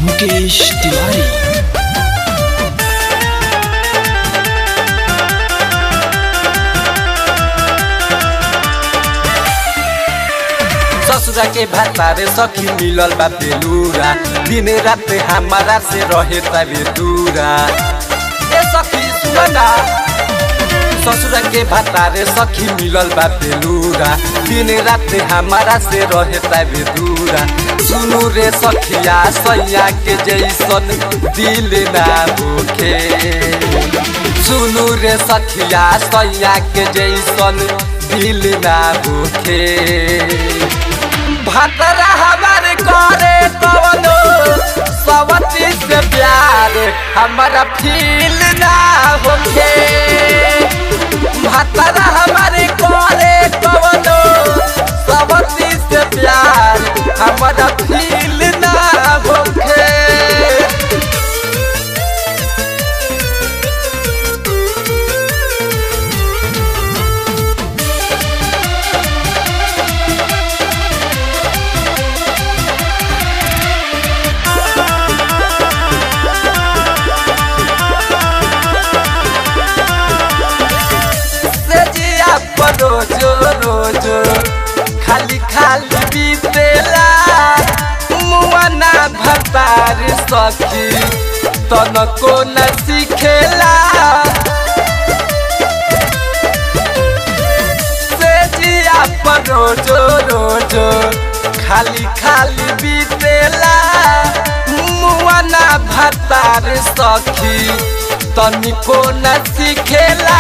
मुकेश तिवारी। ससुरा के भातारे सखी मिलल बा बेलूरा, दिन रात हमारा से रहे तबे दूरा। ए सखी सुना, ससुरा के भातारे सखी मिलल बा बेलूरा, दिन रात हमारा से रहे तबे दूरा। सुनू रे सखिया सैया के जैसन दिल ना होखे, सुनू रे सखिया सैया के जैसन दिल ना होखे। भातरा हमारे करे कवनो सवती से प्यार हमारा फील ना होखे। भातरा हमारे करे कवनो सवती से प्यार हमारा फील ना होखे। रोजो रोजो खाली खाली बीतेला, मुआना भतार सखी तनको न सिखेला। से जिया पर रोजो रोजो खाली खाली बीतेला, मुआना भतार सखी तनिको न सिखेला।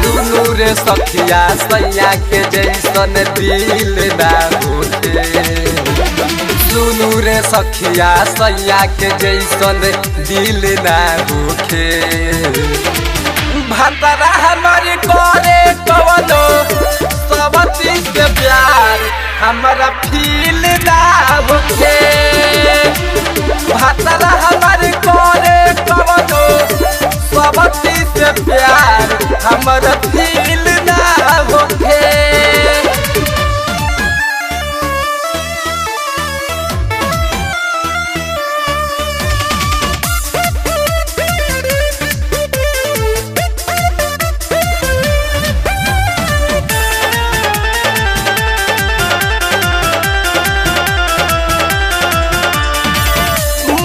दुनू रे सखिया सैया के जैसन दिल ना होखे, सुनू रे सखिया सैया के जैसन दिल ना होखे। भातरा हमारे करे कवनो सवती से प्यार हमारा फील ना होखे। भातरा हमारे करे कवनो सवती से प्यार हमारा फील ना होखे।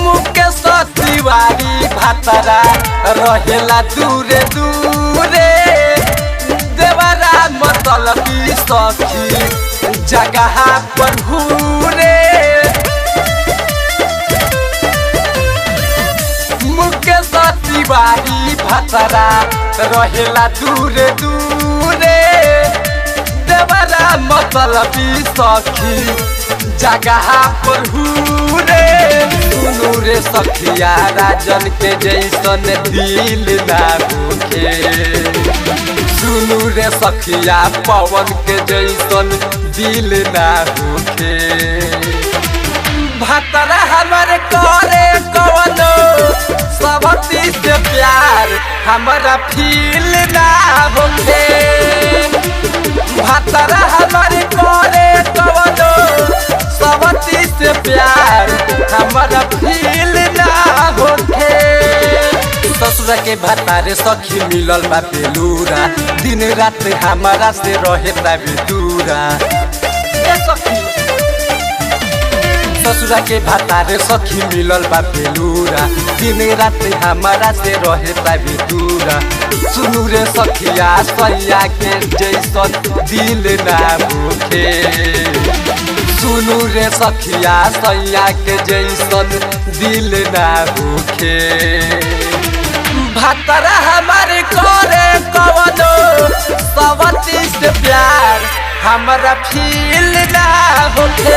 मुकेश तिवारी भातरा रहेला दूरे दूरे, देवरा मतलबी सखी जगह पर घूरे। मुकेश तिवारी भातरा रहेला दूरे दूरे, देवरा मतलबी सखी जगह पर घूरे। सुनू रे सखिया राजन के जैसन दिल ना होखे, सुनू रे सखिया पवन के जैसन दिल ना होखे। भातरा हमारे करे कवनो सवती से प्यार हमारा फील ना होखे। भातरा हमारे करे कवनो सवती से प्यार हमारा फील ना होखे। ससुरा के भातारे सखी मिलल बा बेलूरा, दिन रात हमारा से रहे तबे दूरा। ससुरा के भातारे सखी मिलल बा बेलूरा, दिन रात हमारा से रहे तबे दूरा। सुनू रे सखिया सैया के जैसन दिल ना होखे, सुनू रे सखिया सैया के जैसन दिल ना होखे। भातरा हमारे करे कवनो सवती से प्यार हमारा फील ना होखे।